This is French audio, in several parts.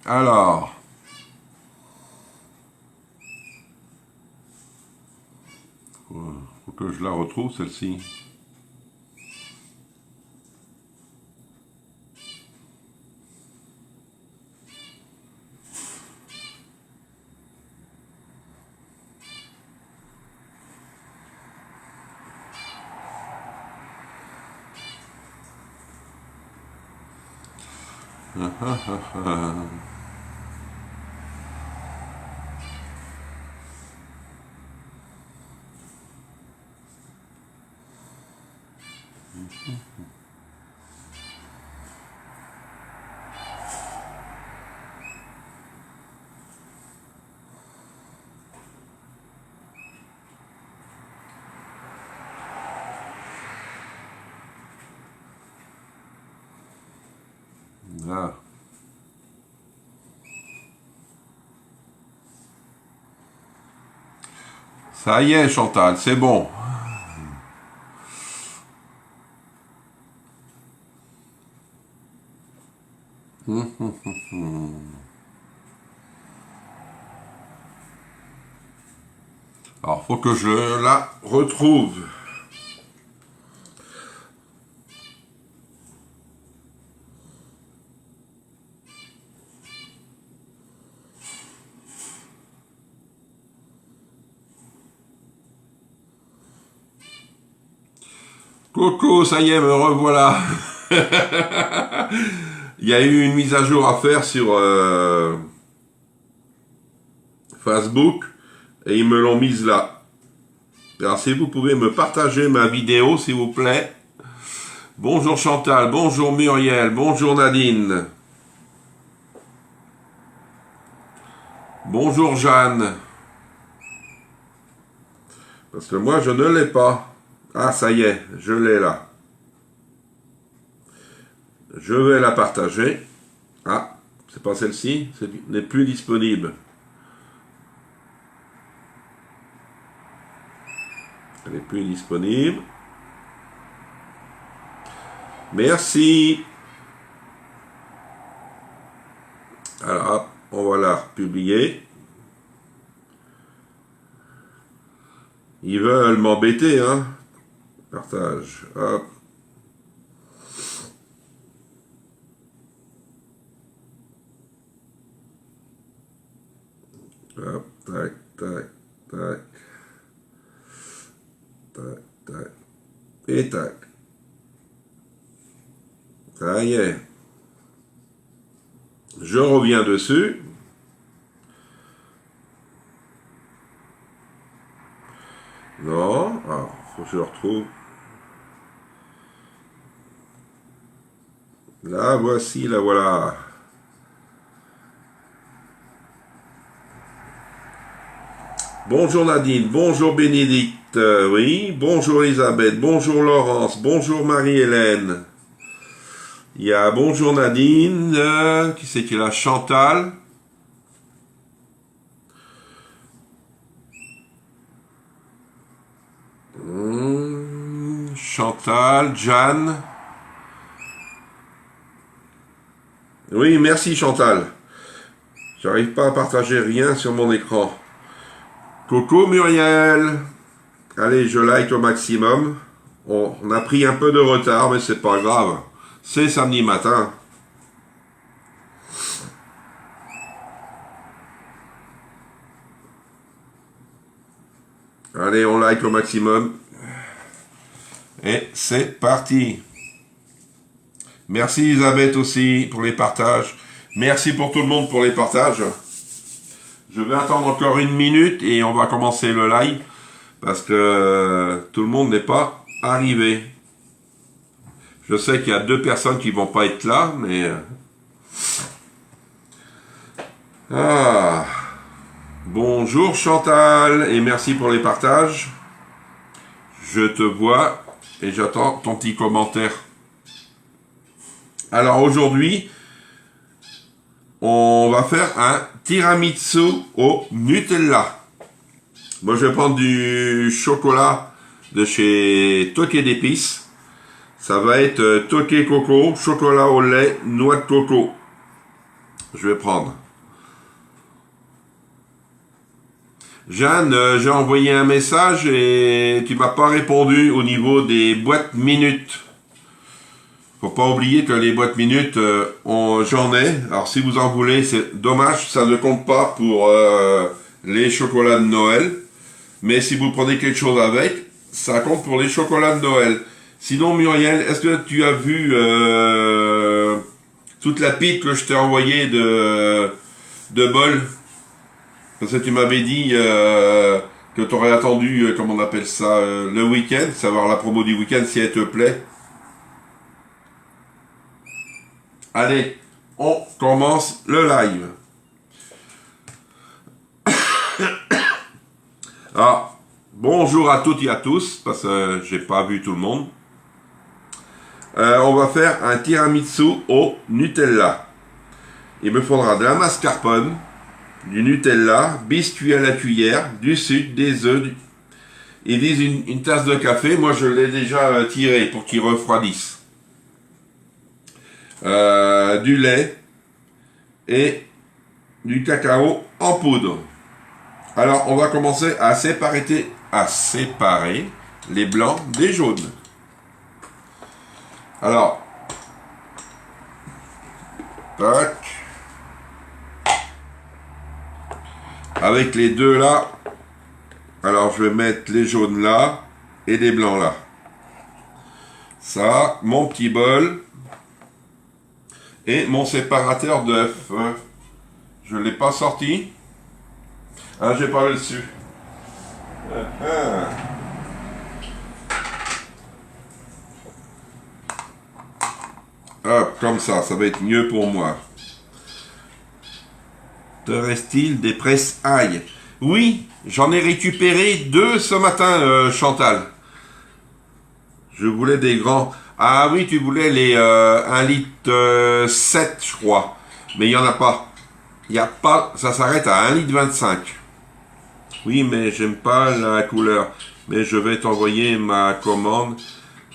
Alors, faut que je la retrouve celle-ci. Ah. Ça y est, Chantal, c'est bon. Alors, faut que je la retrouve. Coco, ça y est, me revoilà. Il y a eu une mise à jour à faire sur Facebook et ils me l'ont mise là. Alors si vous pouvez me partager ma vidéo, s'il vous plaît. Bonjour Chantal, bonjour Muriel, bonjour Nadine. Bonjour Jeanne. Parce que moi je ne l'ai pas. Ah ça y est, je l'ai là. Je vais la partager. Ah, c'est pas celle-ci, n'est plus disponible. Elle n'est plus disponible. Merci. Alors, hop, on va la republier. Ils veulent m'embêter, hein. Partage. Hop. Hop, tac, tac, tac. Tac, tac. Et tac. Ça y est. Je reviens dessus. Non. Alors, faut que je le retrouve. La voici, la voilà. Bonjour Nadine, bonjour Bénédicte, oui, bonjour Elisabeth, bonjour Laurence, bonjour Marie-Hélène. Il y a bonjour Nadine, qui c'est qui est là? Chantal. Chantal, Jeanne. Oui, merci Chantal. J'arrive pas à partager rien sur mon écran. Coucou Muriel. Allez, je like au maximum. On a pris un peu de retard, mais c'est pas grave. C'est samedi matin. Allez, on like au maximum. Et c'est parti. Merci Elisabeth aussi pour les partages. Merci pour tout le monde pour les partages. Je vais attendre encore 1 minute et on va commencer le live. Parce que tout le monde n'est pas arrivé. Je sais qu'il y a 2 personnes qui vont pas être là, mais... Ah. Bonjour Chantal, et merci pour les partages. Je te vois et j'attends ton petit commentaire. Alors aujourd'hui, on va faire un tiramisu au Nutella. Moi je vais prendre du chocolat de chez Toqué d'épices. Ça va être toqué coco, chocolat au lait, noix de coco. Je vais prendre. Jeanne, j'ai envoyé un message et tu m'as pas répondu au niveau des boîtes minutes. Faut pas oublier que les boîtes minutes, j'en ai. Alors si vous en voulez, c'est dommage, ça ne compte pas pour les chocolats de Noël. Mais si vous prenez quelque chose avec, ça compte pour les chocolats de Noël. Sinon Muriel, est-ce que tu as vu toute la pipe que je t'ai envoyée de bol? Parce que tu m'avais dit que tu aurais attendu, comment on appelle ça, le week-end, savoir la promo du week-end si elle te plaît. Allez, on commence le live. Alors, bonjour à toutes et à tous, parce que j'ai pas vu tout le monde. On va faire un tiramisu au Nutella. Il me faudra de la mascarpone, du Nutella, biscuit à la cuillère, du sucre, des œufs. Ils disent une tasse de café. Moi, je l'ai déjà tiré pour qu'il refroidisse. Du lait et du cacao en poudre. Alors, on va commencer à séparer les blancs des jaunes. Alors, tac. Avec les deux là, alors je vais mettre les jaunes là et les blancs là. Ça, mon petit bol et mon séparateur d'œufs. Je ne l'ai pas sorti. Ah, j'ai pas le dessus. Hop, comme ça va être mieux pour moi. Te reste-t-il des presses ail? Oui, j'en ai récupéré 2 ce matin, Chantal. Je voulais des grands. Ah oui, tu voulais les 1 litre 7, je crois. Mais il n'y en a pas. Il n'y a pas. Ça s'arrête à 1 litre 25. Oui, mais j'aime pas la couleur. Mais je vais t'envoyer ma commande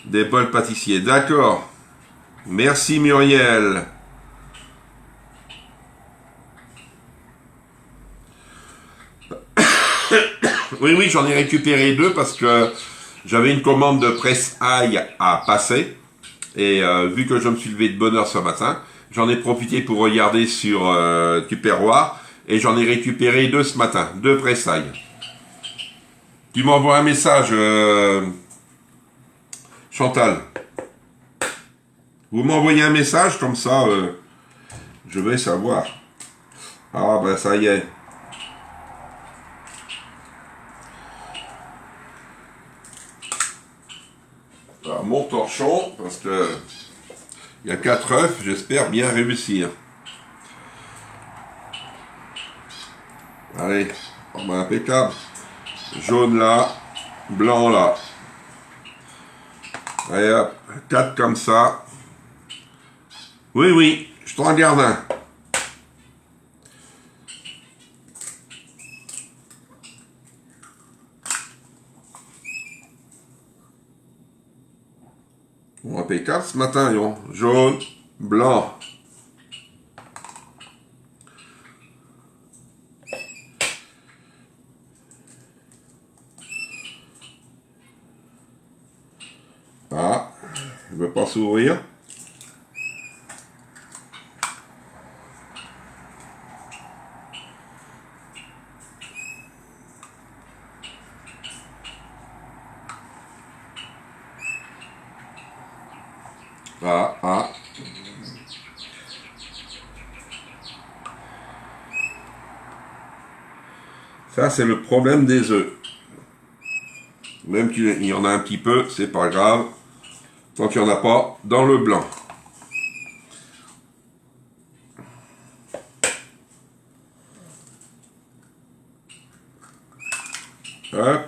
des bols pâtissiers. D'accord. Merci Muriel. Oui, j'en ai récupéré 2 parce que j'avais une commande de presse ail à passer. Et vu que je me suis levé de bonne heure ce matin, j'en ai profité pour regarder sur Tupperware. Et j'en ai récupéré 2 ce matin. 2 presse ail. Tu m'envoies un message, Chantal. Vous m'envoyez un message, comme ça, je vais savoir. Ah ben ça y est. Alors, mon torchon, parce que il y a 4 œufs, j'espère bien réussir. Allez, on va impeccable. Jaune là, blanc là. Allez hop, 4 comme ça. Oui, je t'en garde un. Bon, impeccable ce matin, jaune, blanc. Ah, je ne veux pas s'ouvrir. Ah. Ça, c'est le problème des œufs. Même qu'il y en a un petit peu, c'est pas grave. Tant qu'il n'y en a pas dans le blanc. Hop.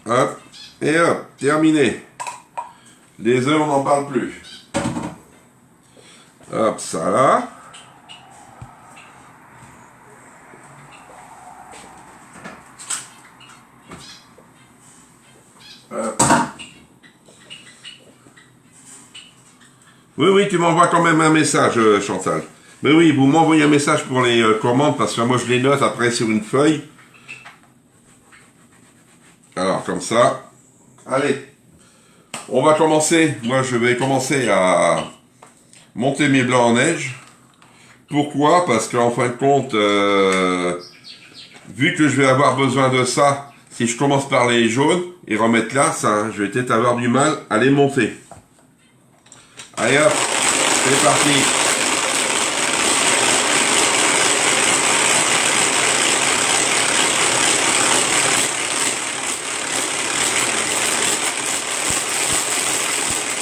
Hop. Et hop. Terminé. Les œufs, on n'en parle plus. Hop, ça là. Oui, oui, tu m'envoies quand même un message, Chantal. Mais oui, vous m'envoyez un message pour les commandes, parce que moi je les note après sur une feuille. Alors, comme ça. Allez, on va commencer. Moi, je vais commencer à monter mes blancs en neige. Pourquoi? Parce qu'en fin de compte, vu que je vais avoir besoin de ça, si je commence par les jaunes et remettre là, ça, je vais peut-être avoir du mal à les monter. Allez hop, c'est parti.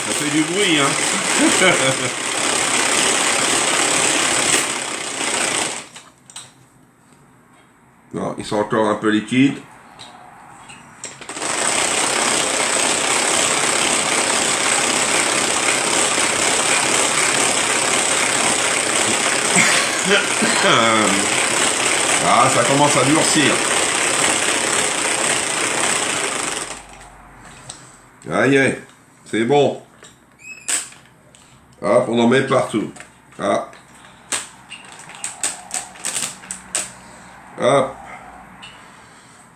Ça fait du bruit, hein. Non, ils sont encore un peu liquides. Ah, ça commence à durcir. Aïe, c'est bon. Hop, on en met partout. Ah. Hop.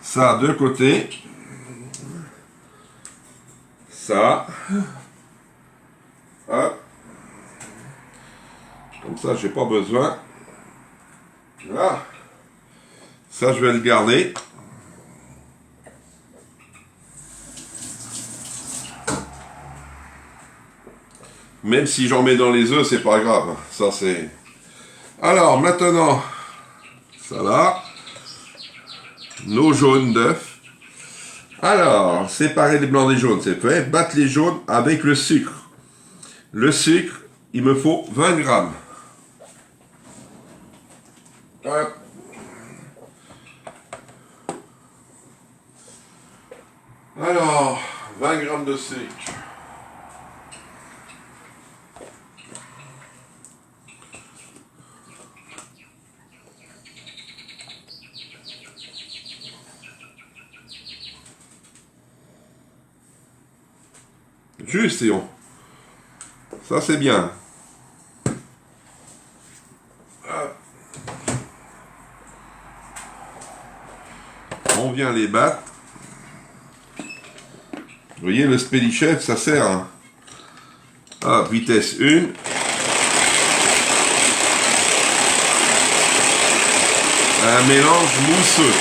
Ça, de côté. Ça. Hop. Comme ça, j'ai pas besoin. Voilà. Ça, je vais le garder. Même si j'en mets dans les œufs, c'est pas grave. Ça, c'est... Alors, maintenant, ça là. Nos jaunes d'œufs. Alors, séparer les blancs des jaunes, c'est fait. Battre les jaunes avec le sucre. Le sucre, il me faut 20 grammes. Hop. Alors, 20 grammes de sucre. Juste, Théon. Ça, c'est bien. On vient les battre. Vous voyez, le Spédichef, ça sert. Hein. Ah, vitesse 1. Un mélange mousseux.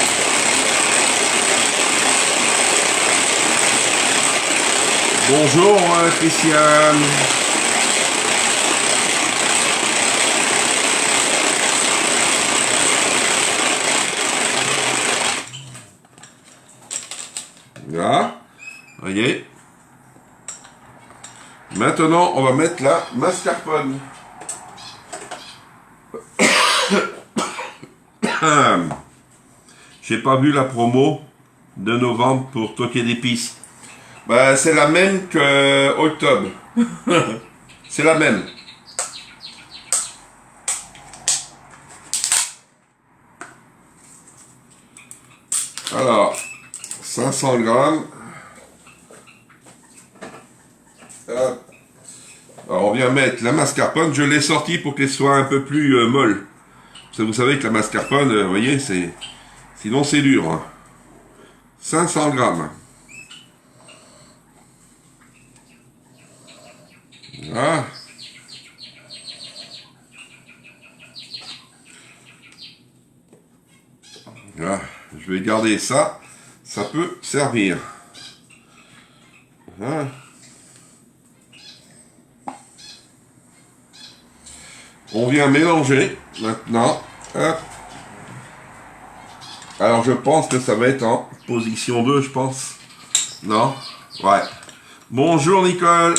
Bonjour, Christiane. Là, voyez. Maintenant, on va mettre la mascarpone. J'ai pas vu la promo de novembre pour toquer d'épices. Bah, c'est la même que octobre. C'est la même. Alors, 500 grammes. Alors, on vient mettre la mascarpone. Je l'ai sortie pour qu'elle soit un peu plus molle. Parce que vous savez que la mascarpone, vous voyez, c'est... Sinon, c'est dur. Hein. 500 grammes. Voilà. Voilà. Je vais garder ça. Ça peut servir. Voilà. On vient mélanger maintenant. Hop. Alors je pense que ça va être en position 2, je pense. Non? Ouais. Bonjour Nicole.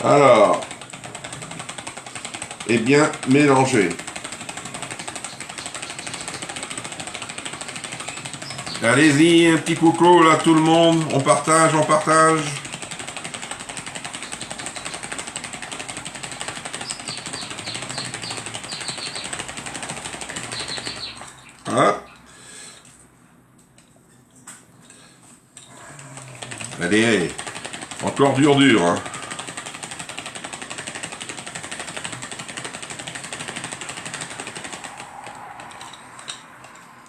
Alors. Eh bien, mélanger. Allez-y, un petit coucou là tout le monde. On partage, on partage. Hop. Allez, Encore dur, hein.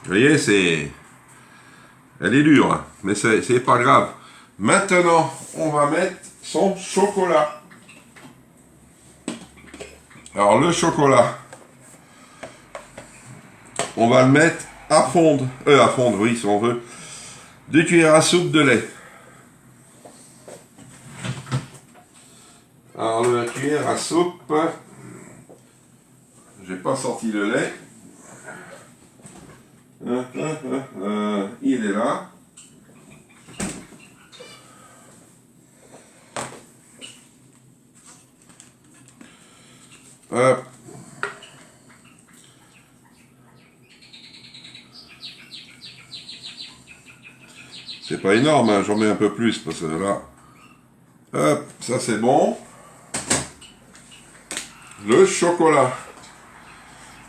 Vous voyez, c'est... Elle est dure, hein, mais c'est pas grave. Maintenant, on va mettre son chocolat. Alors, le chocolat, on va le mettre à fondre. À fondre, oui, si on veut. 2 cuillères à soupe de lait. Alors, la cuillère à soupe, j'ai pas sorti le lait. Il est là. Hop. C'est pas énorme, hein, j'en mets un peu plus parce que là. Hop, ça c'est bon. Le chocolat.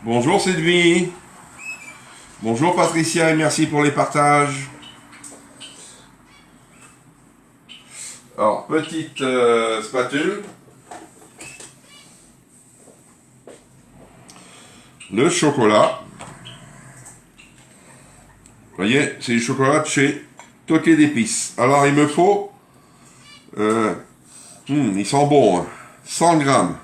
Bonjour Sylvie. Bonjour Patricia et merci pour les partages. Alors, petite spatule. Le chocolat. Vous voyez, c'est du chocolat de chez Toqué d'épices. Alors, il me faut... ils sont bons. Hein, 100 grammes.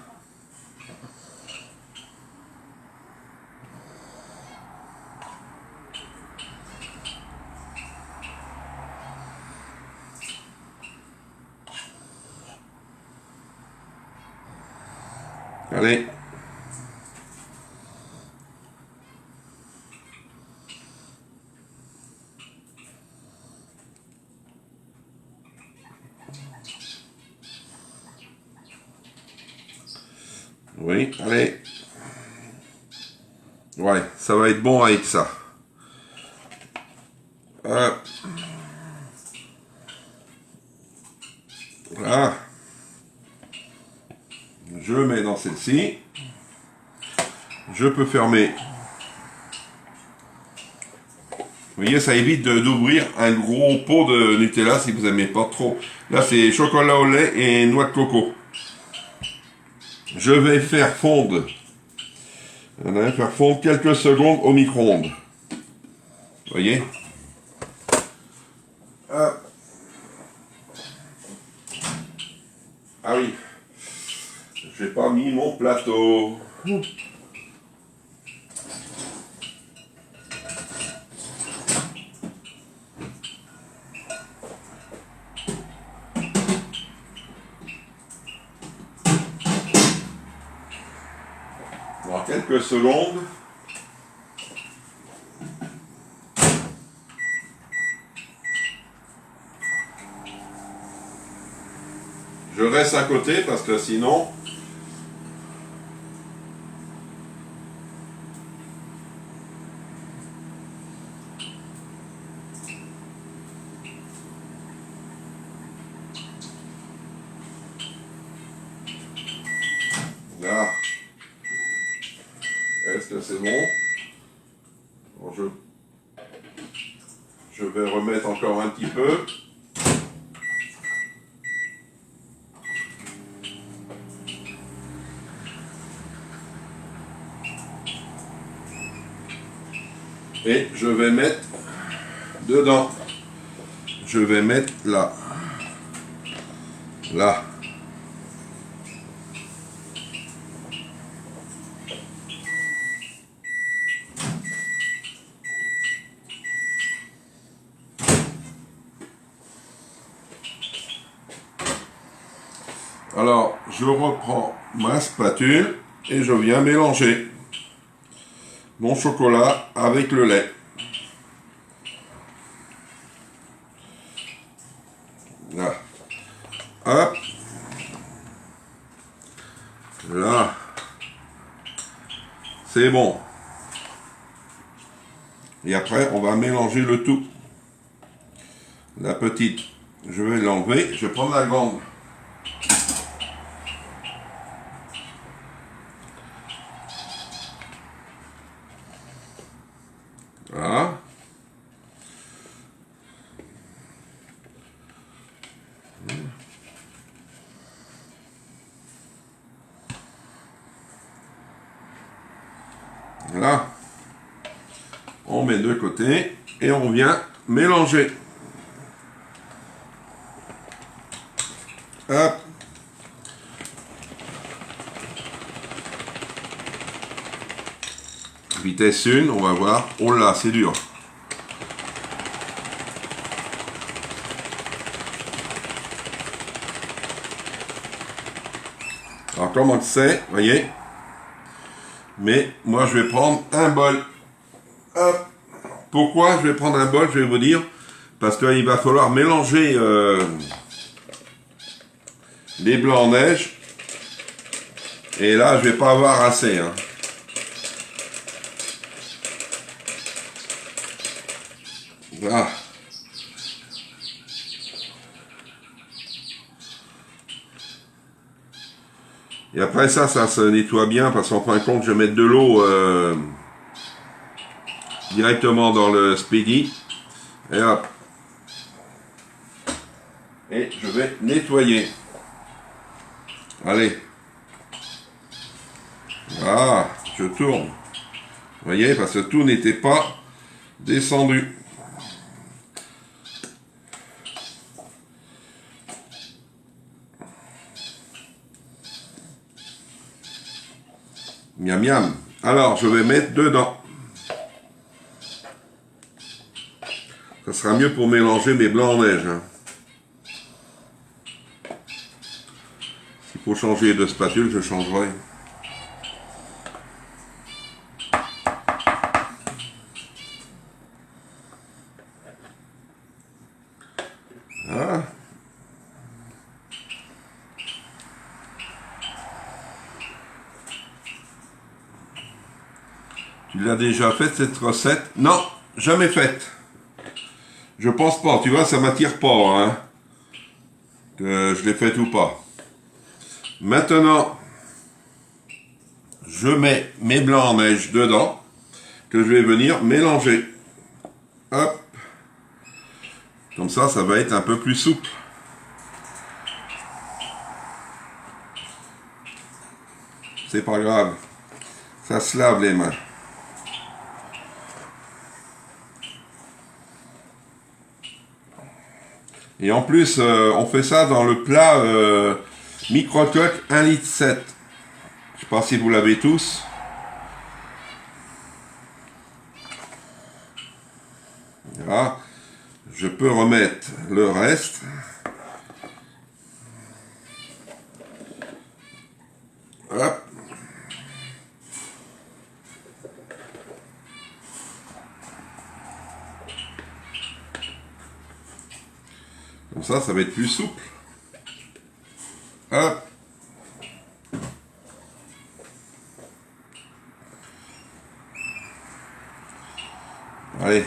Allez. Oui, allez. Ouais, ça va être bon avec ça. Voilà. Je mets dans celle-ci. Je peux fermer. Vous voyez, ça évite d'ouvrir un gros pot de Nutella si vous n'aimez pas trop. Là, c'est chocolat au lait et noix de coco. Je vais faire fondre. On va faire fondre quelques secondes au micro-ondes. Vous voyez? Ah oui. J'ai pas mis mon plateau. Dans quelques secondes. Je reste à côté parce que sinon... Là. Est-ce que c'est bon? Bon, je vais remettre encore un petit peu. Et je vais mettre dedans. Je vais mettre là. Là. Alors, je reprends ma spatule et je viens mélanger mon chocolat avec le lait. Là. Hop. Là. C'est bon. Et après, on va mélanger le tout. La petite, je vais l'enlever. Je vais prendre la grande. Voilà. Voilà. On met de côté et on vient mélanger. Hop. Vitesse 1, on va voir. Oh là, c'est dur. Alors, comme on le sait, vous voyez. Mais moi, je vais prendre un bol. Hop. Pourquoi je vais prendre un bol? Je vais vous dire. Parce qu'il va falloir mélanger les blancs en neige. Et là, je vais pas avoir assez. Hein. Voilà. Et après ça se nettoie bien parce qu'en fin de compte, je vais mettre de l'eau directement dans le Speedy. Et hop. Et je vais nettoyer. Allez. Ah, je tourne. Vous voyez, parce que tout n'était pas descendu. Miam miam. Alors, je vais mettre dedans. Ça sera mieux pour mélanger mes blancs en neige. Hein. S'il faut changer de spatule, je changerai. Ah. Tu l'as déjà faite cette recette? Non, jamais faite. Je pense pas, tu vois, ça m'attire pas, hein, que je l'ai faite ou pas. Maintenant, je mets mes blancs en neige dedans, que je vais venir mélanger. Hop. Comme ça va être un peu plus souple. C'est pas grave. Ça se lave les mains. Et en plus, on fait ça dans le plat micro-coque 1,7 litre. Je sais pas si vous l'avez tous. Voilà. Je peux remettre le reste. Hop. Comme ça va être plus souple. Hop. Allez.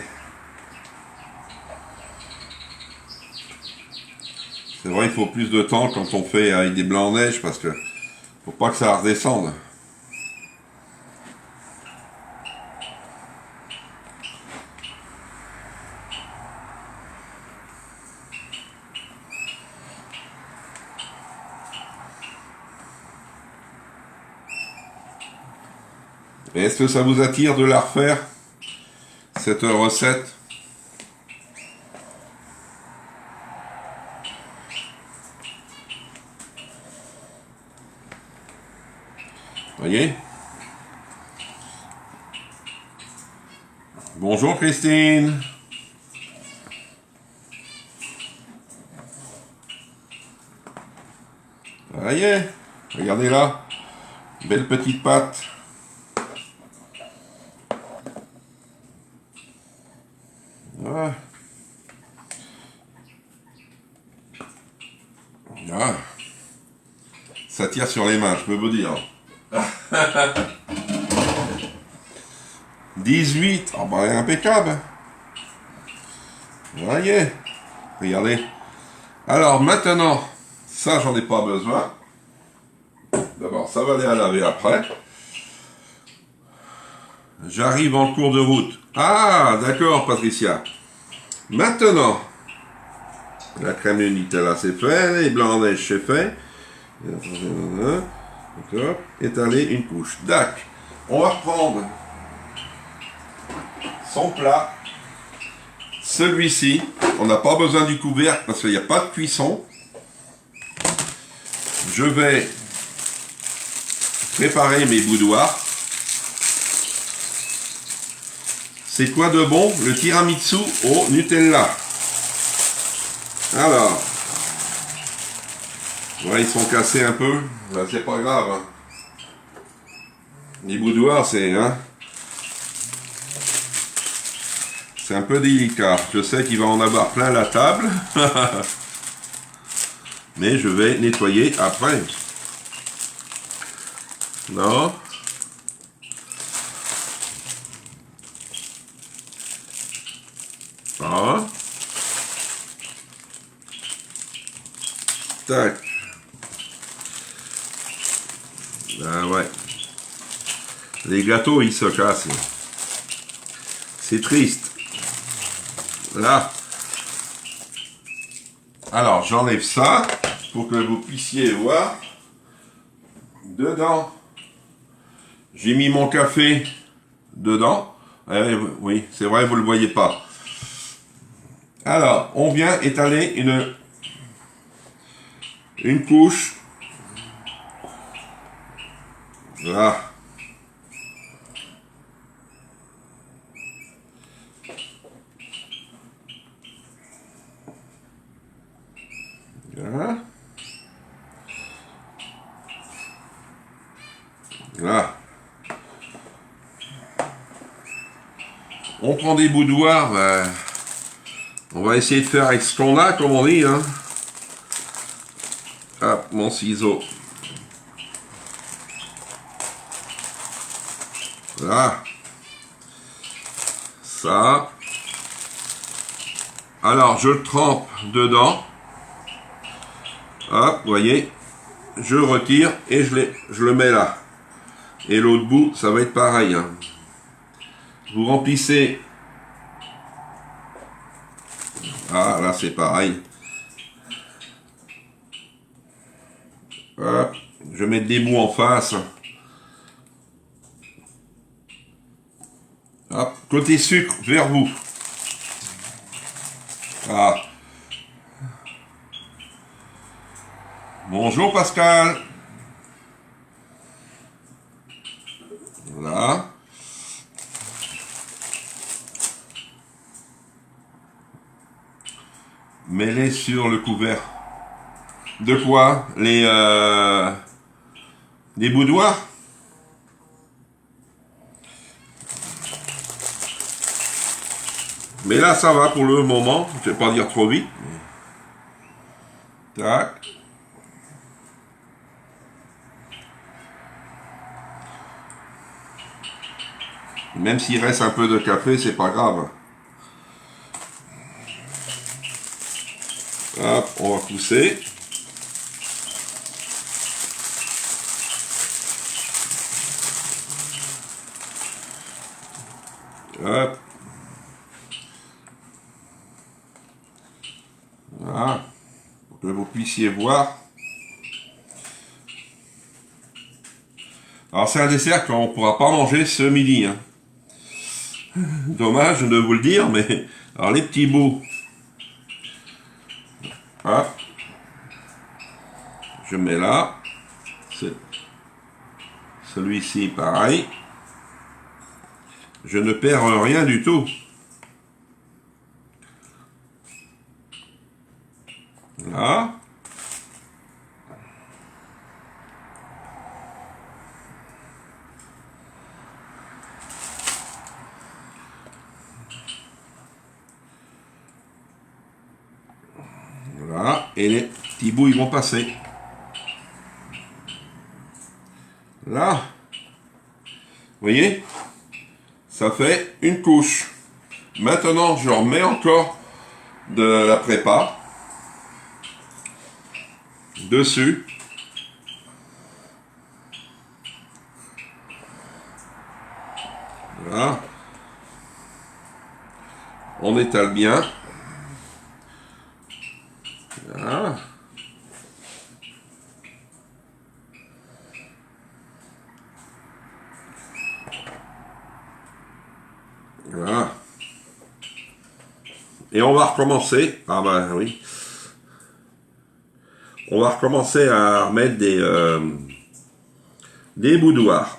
C'est vrai, il faut plus de temps quand on fait avec des blancs en neige parce que faut pas que ça redescende. Et est-ce que ça vous attire de la refaire, cette recette? Voyez? Bonjour Christine. Voyez? Regardez là. Belle petite pâte. Voilà. Ah. Ça tire sur les mains, je peux vous dire. 18, oh bah impeccable. Voyez, regardez. Alors maintenant, ça j'en ai pas besoin. D'abord, ça va aller à laver après. J'arrive en cours de route. Ah, d'accord Patricia. Maintenant, la crème de Nutella c'est fait, les blancs en neige c'est fait. Étaler une couche. Dac. On va reprendre son plat. Celui-ci, on n'a pas besoin du couvercle parce qu'il n'y a pas de cuisson. Je vais préparer mes boudoirs. C'est quoi de bon? Le tiramisu au Nutella. Alors, ouais, ils sont cassés un peu. Ben, c'est pas grave. Hein. Les boudoirs, c'est un peu délicat. Je sais qu'il va en avoir plein la table. Mais je vais nettoyer après. Non. Ah. Tac. Ah ouais. Les gâteaux, ils se cassent. C'est triste. Là. Alors, j'enlève ça pour que vous puissiez voir. Dedans, j'ai mis mon café dedans. Oui, c'est vrai, vous ne le voyez pas. Alors, on vient étaler une couche. Là. Voilà. Là. On prend des boudoirs. On va essayer de faire avec ce qu'on a, comme on dit. Hein. Hop, mon ciseau. Là. Ça. Alors, je le trempe dedans. Hop, vous voyez. Je retire et je le mets là. Et l'autre bout, ça va être pareil. Hein. Vous remplissez. Ah, là, c'est pareil. Hop, je vais mettre des bouts en face. Hop, côté sucre, vers vous. Ah. Bonjour Pascal. Voilà. Mets-les sur le couvert. De quoi? Les boudoirs? Mais là, ça va pour le moment. Je vais pas dire trop vite. Tac. Même s'il reste un peu de café, c'est pas grave. Hop, on va pousser. Hop. Voilà. Pour que vous puissiez voir. Alors c'est un dessert qu'on ne pourra pas manger ce midi. Hein. Dommage de vous le dire, mais... Alors les petits bouts. Hop. Je mets là. Celui-ci, pareil. Je ne perds rien du tout. Là. Voilà. Et les petits bouts, ils vont passer. Là. Vous voyez? Ça fait une couche. Maintenant, je remets encore de la prépa dessus. Voilà. On étale bien. Voilà. Voilà. Et on va recommencer. Ah bah oui. On va recommencer à remettre des boudoirs.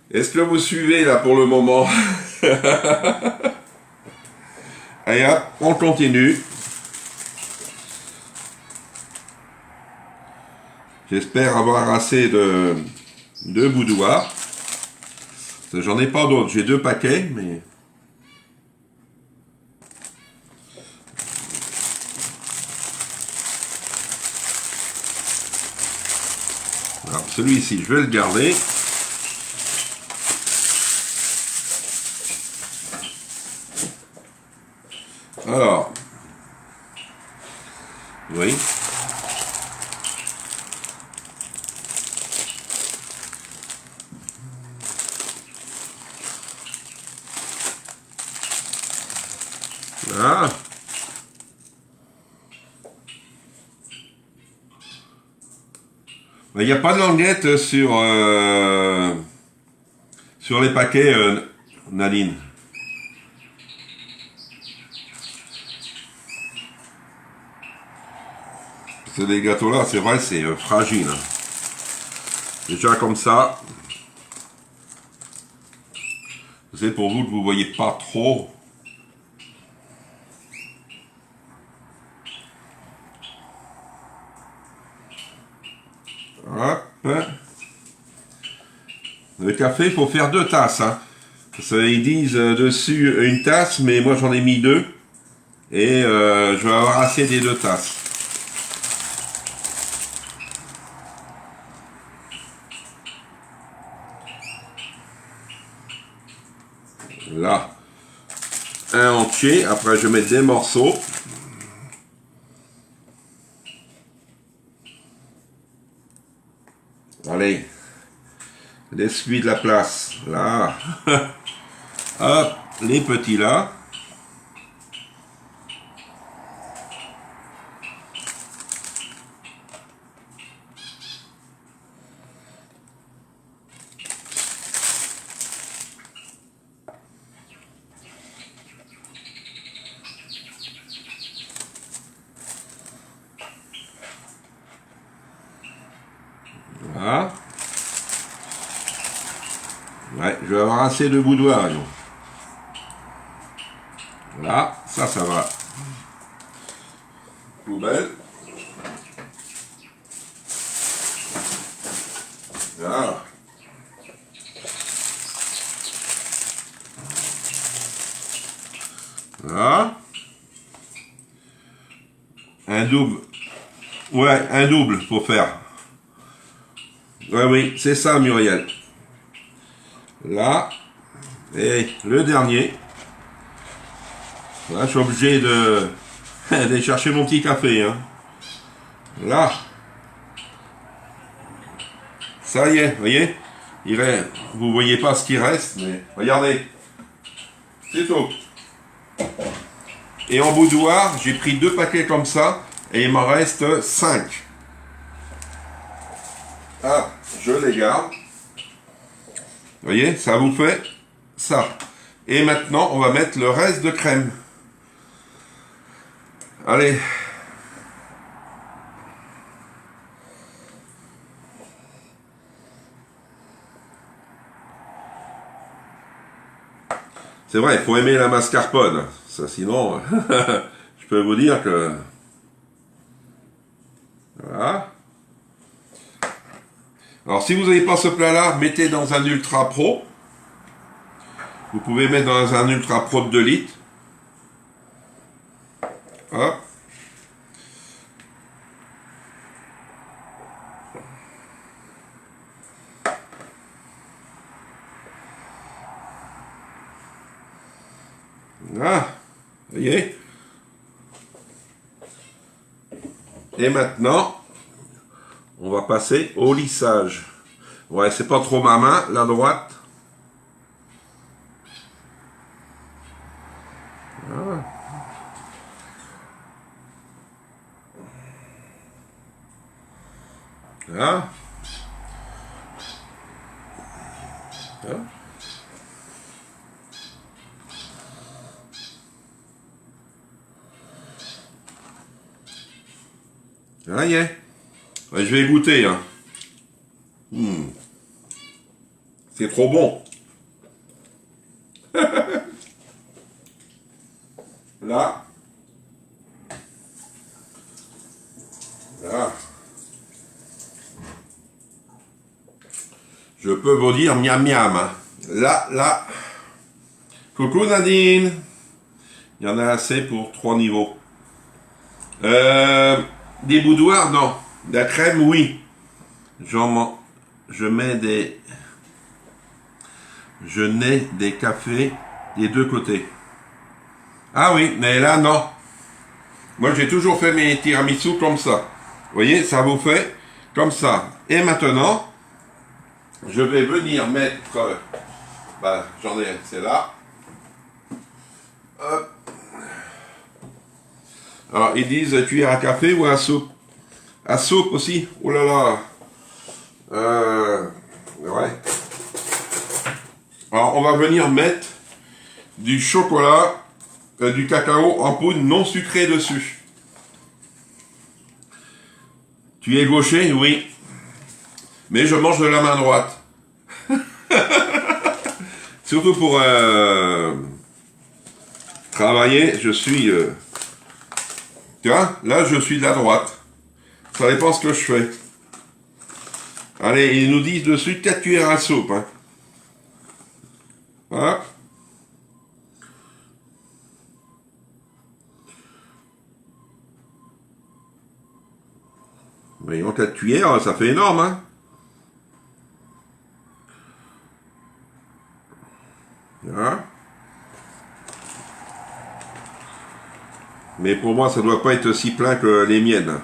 Est-ce que vous suivez là pour le moment? Allez hop, on continue. J'espère avoir assez de boudoirs. J'en ai pas d'autres, j'ai 2 paquets, mais... Alors, celui-ci, je vais le garder. Alors, oui. Ah. Il n'y a pas de languette sur les paquets, Nadine. Les gâteaux là, c'est vrai, c'est fragile. Hein. Déjà comme ça, c'est pour vous que vous voyez pas trop. Hop. Le café, il faut faire 2 tasses. Hein. Ils disent dessus 1 tasse, mais moi j'en ai mis 2. Et je vais avoir assez des 2 tasses. Là, un entier. Après, je mets des morceaux. Allez, laisse-lui de la place. Là. Hop, les petits là. Voilà. Ouais, je vais avoir assez de boudoirs. Voilà, ça va. Poubelle. Voilà. Voilà. Un double. Ouais, un double pour faire. Ouais, oui, c'est ça, Muriel. Là. Et le dernier. Là, je suis obligé d'aller chercher mon petit café. Hein. Là. Ça y est, vous voyez? Vous voyez pas ce qui reste, mais regardez. C'est tout. Et en boudoir, j'ai pris 2 paquets comme ça, et il m'en reste 5. Ah, je les garde. Vous voyez, ça vous fait ça. Et maintenant, on va mettre le reste de crème. Allez. C'est vrai, il faut aimer la mascarpone. Ça, sinon, je peux vous dire que... Voilà. Alors, si vous n'avez pas ce plat-là, mettez dans un Ultra Pro. Vous pouvez mettre dans un Ultra Pro de 2 litres. Hop. Ah, vous voyez? Et maintenant, on va passer au lissage. Ouais, c'est pas trop ma main, la droite. Ah. Hein? Hein? Ça y est. Ouais, je vais goûter. Hein. C'est trop bon. Là. Là. Je peux vous dire miam miam. Hein. Là. Coucou Nadine. Il y en a assez pour 3 niveaux. Des boudoirs, non. De la crème, oui. Je n'ai des cafés des 2 côtés. Ah oui, mais là, non. Moi, j'ai toujours fait mes tiramisu comme ça. Vous voyez, ça vous fait comme ça. Et maintenant, je vais venir mettre... j'en ai un, c'est là. Hop. Alors, ils disent cuillère à café ou à soupe. À soupe aussi. Oh là là. Ouais. Alors, on va venir mettre du chocolat, du cacao en poudre non sucré dessus. Tu es gaucher? Oui. Mais je mange de la main droite. Surtout pour travailler, je suis... tu vois, là, je suis de la droite. Ça dépend ce que je fais. Allez, ils nous disent dessus 4 cuillères à soupe. Hein. Voilà. Voyons, 4 cuillères, ça fait énorme, hein. Voilà. Mais pour moi, ça doit pas être aussi plein que les miennes.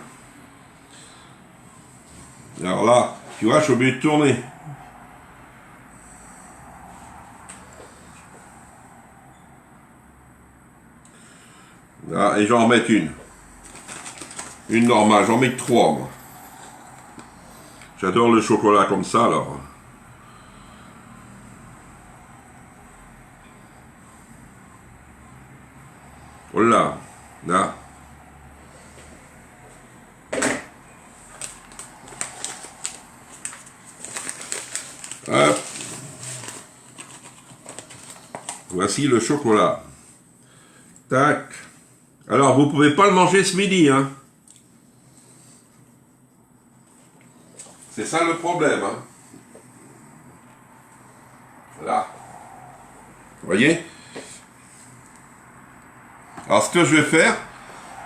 Alors là, tu vois, je suis obligé de tourner. Là, et j'en remets une. Une normale, j'en mets que 3, moi. J'adore le chocolat comme ça, alors. Oh là, là. Hop. Voici le chocolat. Tac. Alors, vous pouvez pas le manger ce midi, hein. C'est ça le problème, hein. Là. Vous voyez? Alors, ce que je vais faire,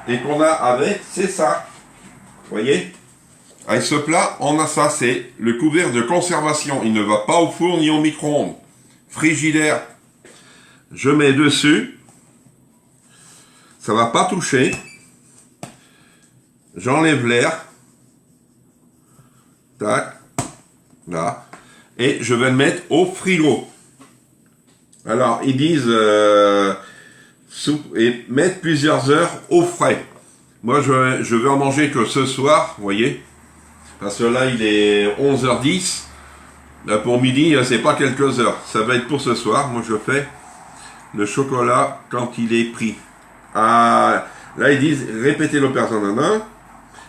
et qu'on a avec, c'est ça. Vous voyez? Avec ce plat, on a ça, c'est le couvercle de conservation. Il ne va pas au four ni au micro-ondes. Frigidaire. Je mets dessus. Ça va pas toucher. J'enlève l'air. Tac. Là. Et je vais le mettre au frigo. Alors, ils disent et mettre plusieurs heures au frais. Moi, je vais en manger que ce soir, vous voyez. Parce que là, il est 11h10. Là, pour midi, c'est pas quelques heures. Ça va être pour ce soir. Moi, je fais le chocolat quand il est pris. Ah, là, ils disent répétez l'opération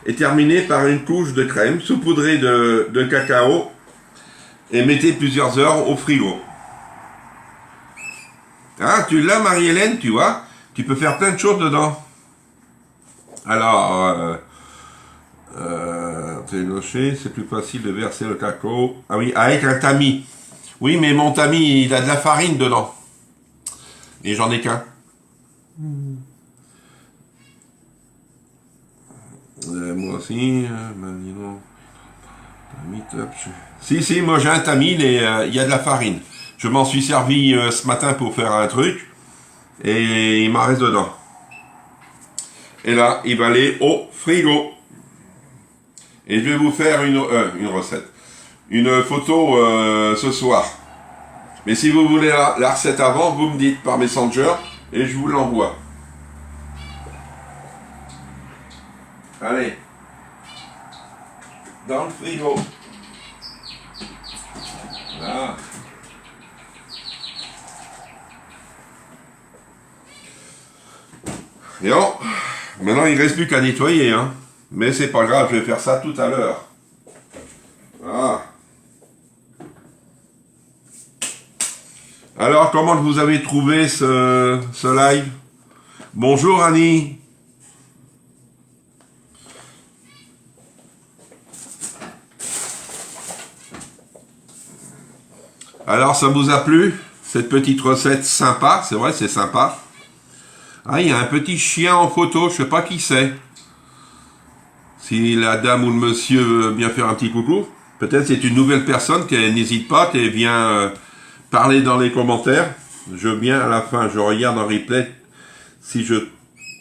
et terminez par une couche de crème saupoudrée de cacao et mettez plusieurs heures au frigo. Ah, tu l'as, Marie-Hélène, tu vois. Tu peux faire plein de choses dedans. Alors, c'est plus facile de verser le cacao. Ah oui, avec un tamis. Oui, mais mon tamis, il a de la farine dedans. Et j'en ai qu'un. Moi aussi, dis donc. Si, moi j'ai un tamis, il y a de la farine. Je m'en suis servi ce matin pour faire un truc. Et il m'en reste dedans. Et là, il va aller au frigo. Et je vais vous faire une recette. Une photo ce soir. Mais si vous voulez la recette avant, vous me dites par Messenger et je vous l'envoie. Allez. dans le frigo. Voilà. Et bon, maintenant il ne reste plus qu'à nettoyer, hein. Mais c'est pas grave, je vais faire ça tout à l'heure. Voilà. Alors, comment vous avez trouvé ce live? Bonjour Annie. Alors, ça vous a plu? Cette petite recette sympa, c'est vrai, c'est sympa. Ah, il y a un petit chien en photo, je sais pas qui c'est. Si la dame ou le monsieur veut bien faire un petit coucou. Peut-être c'est une nouvelle personne, qu'elle n'hésite pas, qu'elle vient parler dans les commentaires. Je viens à la fin, je regarde en replay si je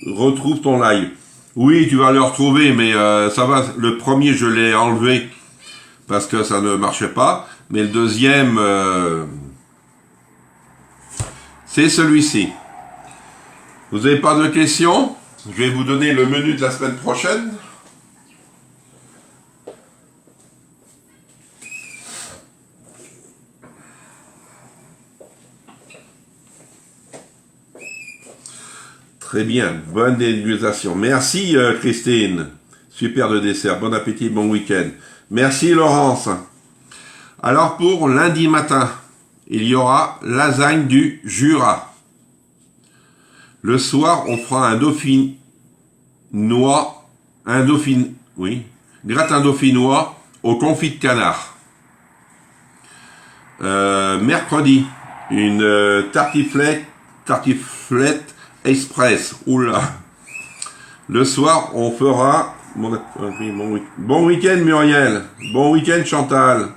retrouve ton live. Oui, tu vas le retrouver, mais ça va. Le premier, je l'ai enlevé parce que ça ne marchait pas. Mais le deuxième, c'est celui-ci. Vous n'avez pas de questions? Je vais vous donner le menu de la semaine prochaine. Très bien, bonne dégustation. Merci Christine. Super de dessert, bon appétit, bon week-end. Merci Laurence. Alors pour lundi matin, il y aura lasagne du Jura. Le soir, on fera un gratin dauphinois au confit de canard. Mercredi, une tartiflette express. Oula. Le soir, on fera bon week-end Muriel. Bon week-end Chantal.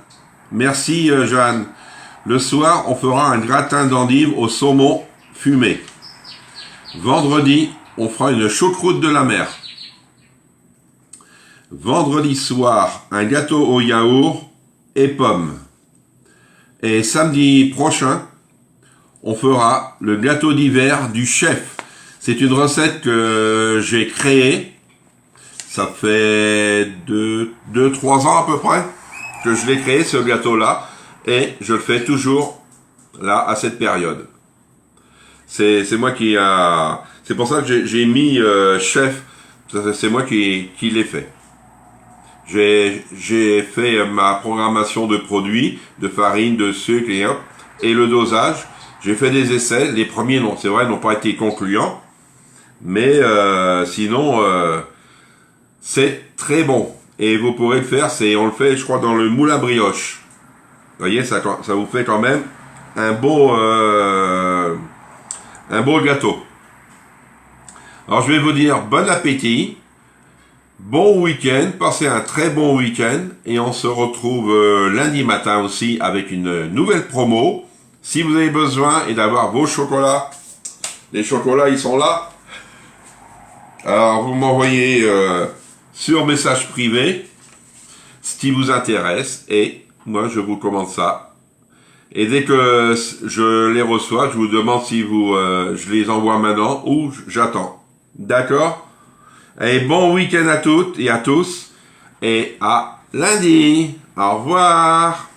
Merci Jeanne. Le soir, on fera un gratin d'endives au saumon fumé. Vendredi, on fera une choucroute de la mer. Vendredi soir, un gâteau au yaourt et pommes. Et samedi prochain, on fera le gâteau d'hiver du chef. C'est une recette que j'ai créée. Ça fait 2-3 ans à peu près que je l'ai créé, ce gâteau-là. Et je le fais toujours là, à cette période. C'est moi qui a... C'est pour ça que j'ai mis chef. C'est moi qui l'ai fait. J'ai fait ma programmation de produits, de farine, de sucre et le dosage. J'ai fait des essais. Les premiers, non, c'est vrai, n'ont pas été concluants. Mais sinon, c'est très bon. Et vous pourrez le faire, on le fait, je crois, dans le moule à brioche. Vous voyez, ça vous fait quand même un beau gâteau. Alors, je vais vous dire bon appétit, bon week-end, passez un très bon week-end. Et on se retrouve lundi matin aussi avec une nouvelle promo. Si vous avez besoin et d'avoir vos chocolats, les chocolats, ils sont là. Alors, vous m'envoyez sur message privé ce qui vous intéresse et moi, je vous commande ça. Et dès que je les reçois, je vous demande si je les envoie maintenant ou j'attends. D'accord? Et bon week-end à toutes et à tous. Et à lundi. Au revoir.